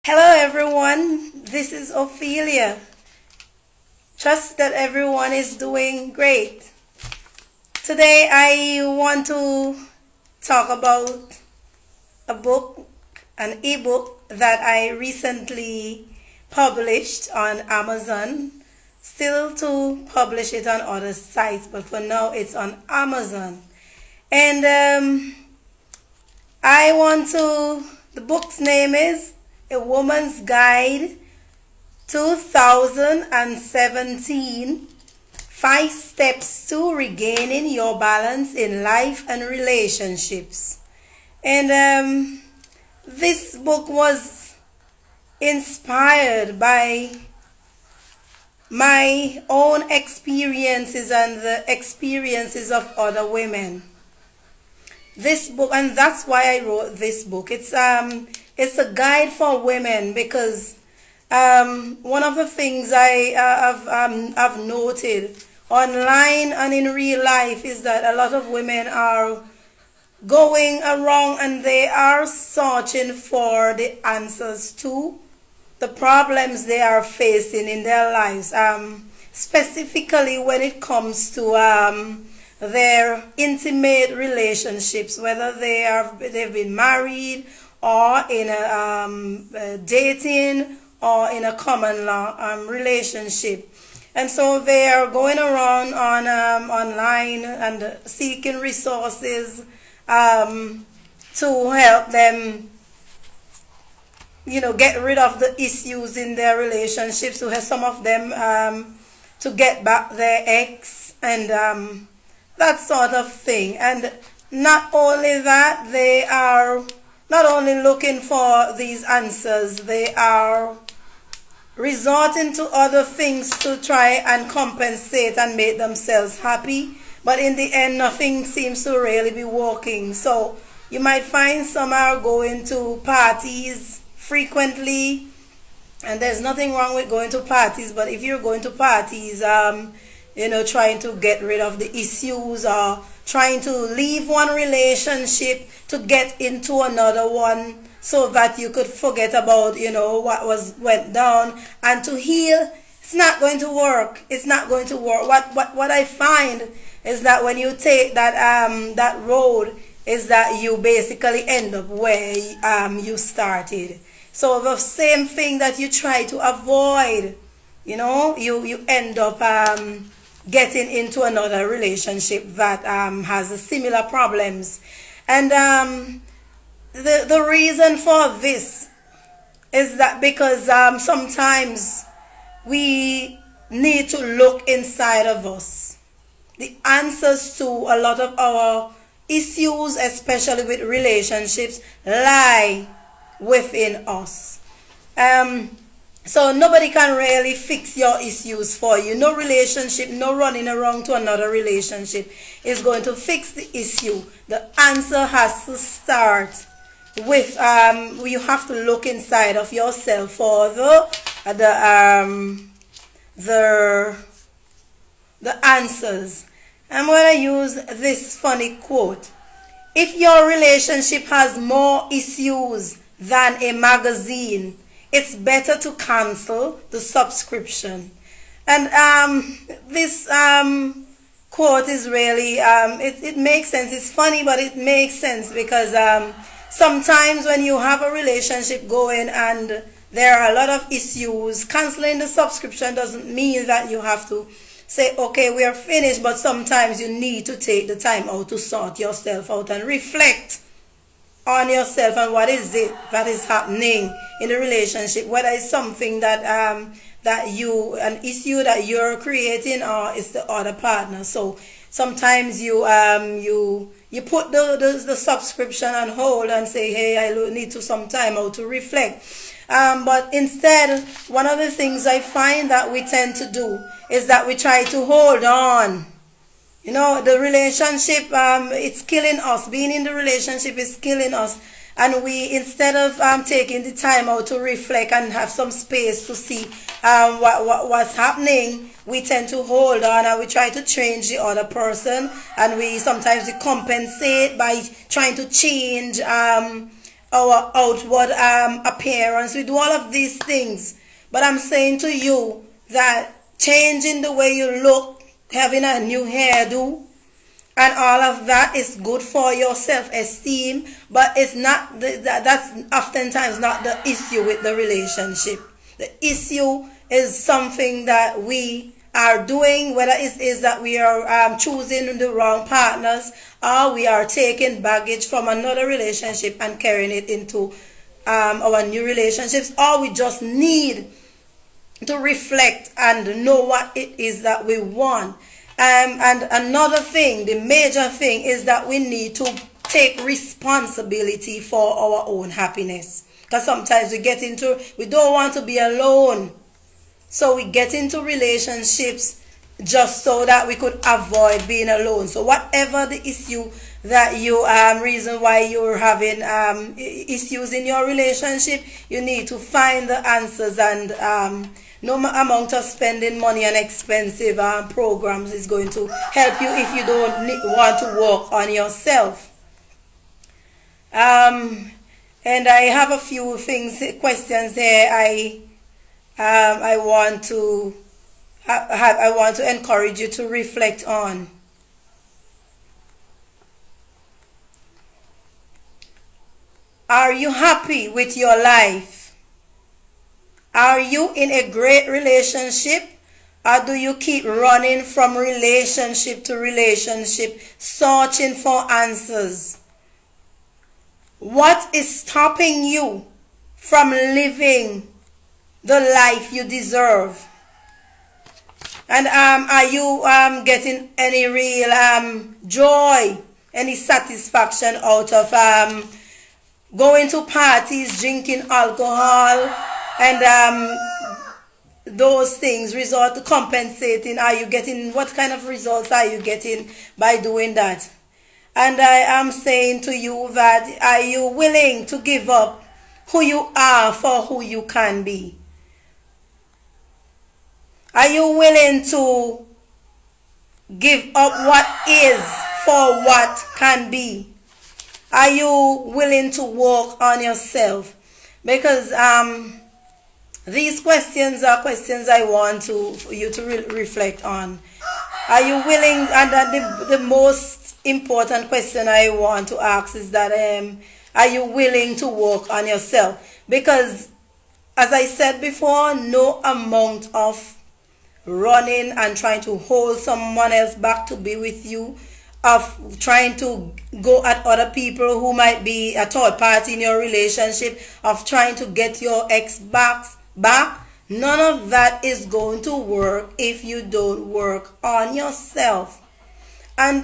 Hello everyone, this is Ophelia. Trust that everyone is doing great. Today I want to talk about a book, an ebook that I recently published on Amazon. Still to publish it on other sites, but for now it's on Amazon. And the book's name is A Woman's Guide 2017, 5 Steps to Regaining Your Balance in Life and Relationships. And this book was inspired by my own experiences and the experiences of other women. This book, and that's why I wrote this book. It's a guide for women because one of the things I've noted online and in real life is that a lot of women are going around and they are searching for the answers to the problems they are facing in their lives, specifically when it comes to their intimate relationships, whether they've been married or in a dating or in a common law relationship. And so they are going around on online and seeking resources to help them get rid of the issues in their relationships, to have some of them to get back their ex and that sort of thing. And not only that, they are not only looking for these answers, they are resorting to other things to try and compensate and make themselves happy. But in the end, nothing seems to really be working. So you might find some are going to parties frequently, and there's nothing wrong with going to parties, but if you're going to parties trying to get rid of the issues or trying to leave one relationship to get into another one so that you could forget about what went down and to heal, it's not going to work. It's not going to work. What I find is that when you take that road, is that you basically end up where you started. So the same thing that you try to avoid, you end up getting into another relationship that has similar problems. And the reason for this is that because sometimes we need to look inside of us. The answers to a lot of our issues, especially with relationships, lie within us. So nobody can really fix your issues for you. No relationship, no running around to another relationship is going to fix the issue. The answer has to start with you have to look inside of yourself for the answers. I'm going to use this funny quote. If your relationship has more issues than a magazine, it's better to cancel the subscription. And this quote is really, it makes sense. It's funny, but it makes sense because sometimes when you have a relationship going and there are a lot of issues, canceling the subscription doesn't mean that you have to say, okay, we are finished, but sometimes you need to take the time out to sort yourself out and reflect on yourself and what is it that is happening in the relationship, whether it's something that an issue that you're creating or it's the other partner. So sometimes you put the subscription on hold and say, hey, I need some time out to reflect. But instead, one of the things I find that we tend to do is that we try to hold on. The relationship, it's killing us. Being in the relationship is killing us. And we, instead of taking the time out to reflect and have some space to see what's happening, we tend to hold on and we try to change the other person. And we sometimes compensate by trying to change our outward appearance. We do all of these things. But I'm saying to you that changing the way you look, having a new hairdo, and all of that is good for your self-esteem, but it's not that's oftentimes not the issue with the relationship. The issue is something that we are doing, whether it is that we are choosing the wrong partners, or we are taking baggage from another relationship and carrying it into our new relationships, or we just need to reflect and know what it is that we want. And another thing, the major thing, is that we need to take responsibility for our own happiness. Because sometimes we don't want to be alone. So we get into relationships just so that we could avoid being alone. So whatever the issue that you, reason why you're having issues in your relationship, you need to find the answers, and no amount of spending money on expensive programs is going to help you if you don't want to work on yourself. And I have a few questions here. I want to encourage you to reflect on. Are you happy with your life? Are you in a great relationship, or do you keep running from relationship to relationship, searching for answers? What is stopping you from living the life you deserve? And are you getting any real joy, any satisfaction out of going to parties, drinking alcohol, and those things resort to compensating? Are you getting, what kind of results are you getting by doing that? And I am saying to you that, are you willing to give up who you are for who you can be? Are you willing to give up what is for what can be? Are you willing to work on yourself? Because these questions are questions I want for you to reflect on. Are you willing? And the most important question I want to ask is that, are you willing to work on yourself? Because, as I said before, no amount of running and trying to hold someone else back to be with you, of trying to go at other people who might be a third party in your relationship, of trying to get your ex back, none of that is going to work if you don't work on yourself. And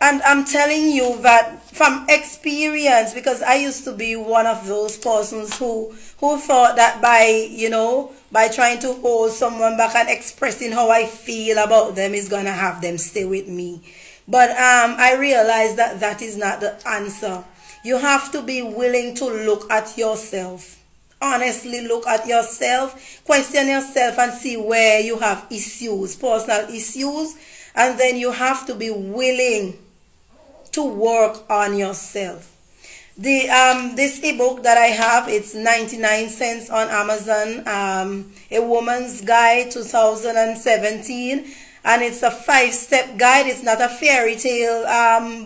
I'm telling you that from experience, because I used to be one of those persons who thought that by trying to hold someone back and expressing how I feel about them is gonna have them stay with me. But I realized that that is not the answer. You have to be willing to look at yourself. Honestly, look at yourself, question yourself, and see where you have issues, personal issues, and then you have to be willing to work on yourself. This ebook that I have, it's 99 cents on Amazon, A Woman's Guide 2017, and it's a 5-step guide. It's not a fairy tale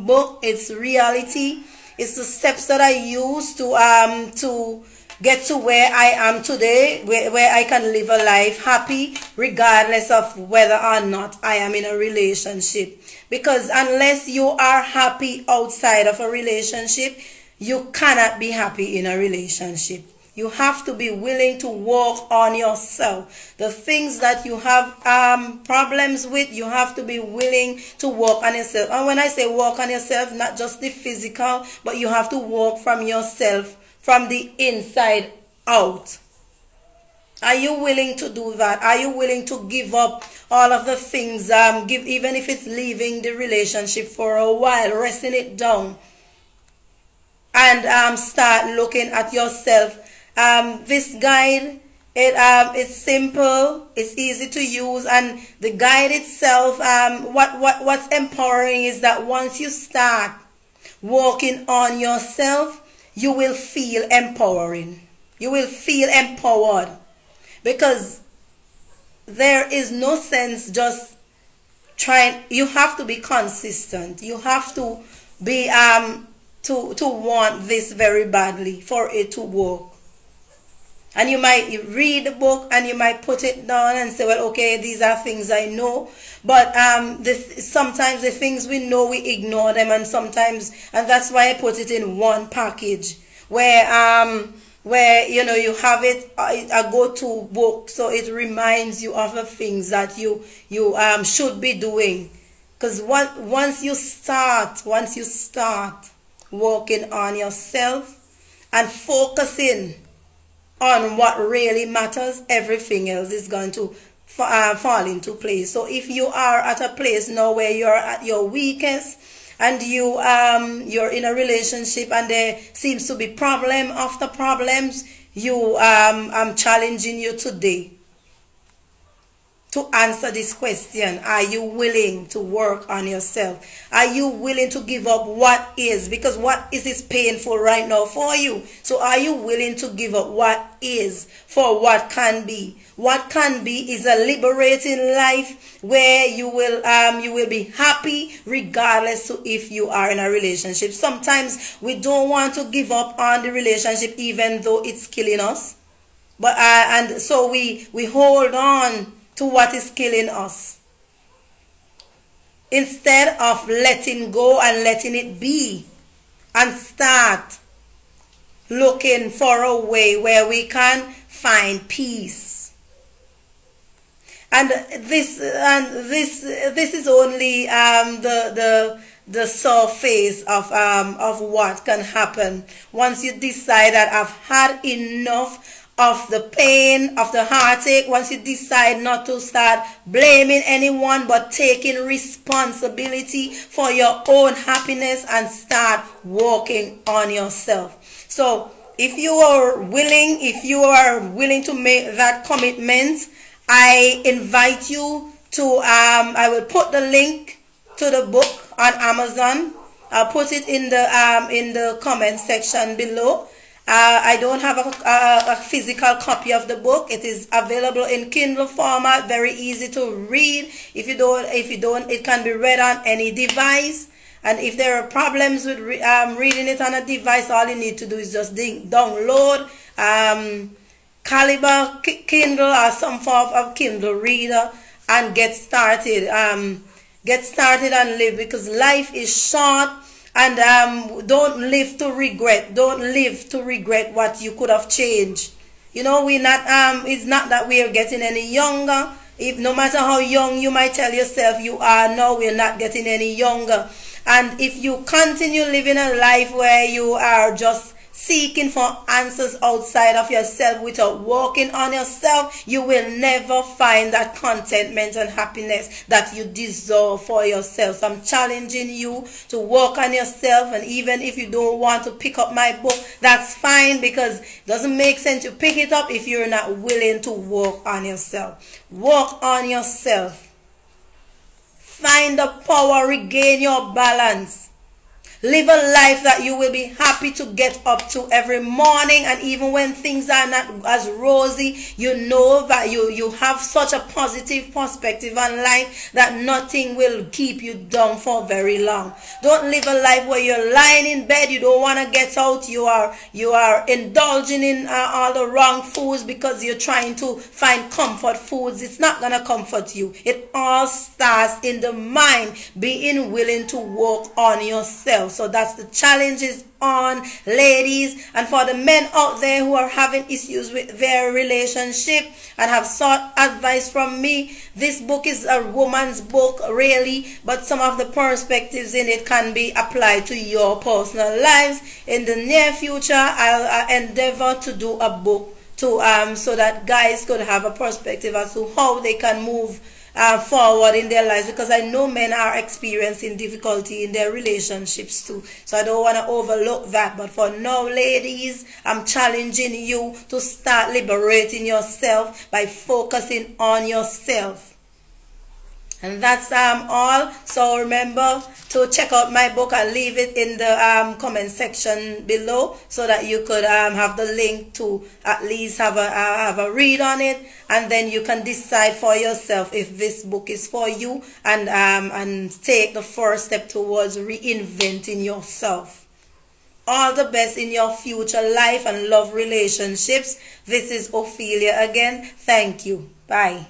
book, it's reality. It's the steps that I use to get to where I am today, where I can live a life happy regardless of whether or not I am in a relationship. Because unless you are happy outside of a relationship, you cannot be happy in a relationship. You have to be willing to work on yourself. The things that you have problems with, you have to be willing to work on yourself. And when I say work on yourself, not just the physical, but you have to work from yourself, from the inside out. Are you willing to do that? Are you willing to give up all of the things, even if it's leaving the relationship for a while, resting it down, and start looking at yourself? This guide, it's simple, it's easy to use, and the guide itself, what's empowering is that once you start working on yourself, you will feel empowering. You will feel empowered, because there is no sense just trying. You have to be consistent. You have to be to want this very badly for it to work. And you might read the book and you might put it down and say, well, okay, these are things I know. But sometimes the things we know, we ignore them, and sometimes, and that's why I put it in one package where you know you have it a go-to book, so it reminds you of the things that you should be doing. Because once you start working on yourself and focusing on what really matters, everything else is going to fall into place. So if you are at a place now where you're at your weakest, and you're in a relationship and there seems to be problem after problems, I'm challenging you today to answer this question. Are you willing to work on yourself? Are you willing to give up what is? Because what is painful right now for you. So are you willing to give up what is for what can be? What can be is a liberating life where you will be happy regardless of if you are in a relationship. Sometimes we don't want to give up on the relationship even though it's killing us. But and so we hold on to what is killing us, instead of letting go and letting it be, and start looking for a way where we can find peace. And this is only the surface of what can happen once you decide that I've had enough of the pain, of the heartache. Once you decide not to start blaming anyone but taking responsibility for your own happiness and start working on yourself. So if you are willing to make that commitment, I invite you to I will put the link to the book on Amazon. I'll put it in the comment section below. I don't have a physical copy of the book. It is available in Kindle format, very easy to read. If you don't, it can be read on any device. And if there are problems with reading it on a device, all you need to do is just download Caliber Kindle or some form of Kindle reader and get started. Get started and live, because life is short. And don't live to regret. Don't live to regret what you could have changed. You know, we're not. It's not that we are getting any younger. If no matter how young you might tell yourself you are now, we're not getting any younger. And if you continue living a life where you are just seeking for answers outside of yourself without working on yourself, you will never find that contentment and happiness that you deserve for yourself. So I'm challenging you to work on yourself. And even if you don't want to pick up my book, that's fine, because it doesn't make sense to pick it up if you're not willing to work on yourself. Work on yourself. Find the power, regain your balance. Live a life that you will be happy to get up to every morning, and even when things are not as rosy, you know that you have such a positive perspective on life that nothing will keep you down for very long. Don't live a life where you're lying in bed, you don't want to get out, you are indulging in all the wrong foods because you're trying to find comfort foods. It's not going to comfort you. It all starts in the mind, being willing to work on yourself. So that's the challenges on ladies. And for the men out there who are having issues with their relationship and have sought advice from me, this book is a woman's book really, but some of the perspectives in it can be applied to your personal lives. In the near future, I'll endeavor to do a book to so that guys could have a perspective as to how they can move forward in their lives, because I know men are experiencing difficulty in their relationships too. So I don't want to overlook that. But for now, ladies, I'm challenging you to start liberating yourself by focusing on yourself. And that's all. So remember to check out my book. I'll leave it in the comment section below so that you could have the link to at least have a read on it, and then you can decide for yourself if this book is for you, and take the first step towards reinventing yourself. All the best in your future life and love relationships. This is Ophelia again. Thank you. Bye.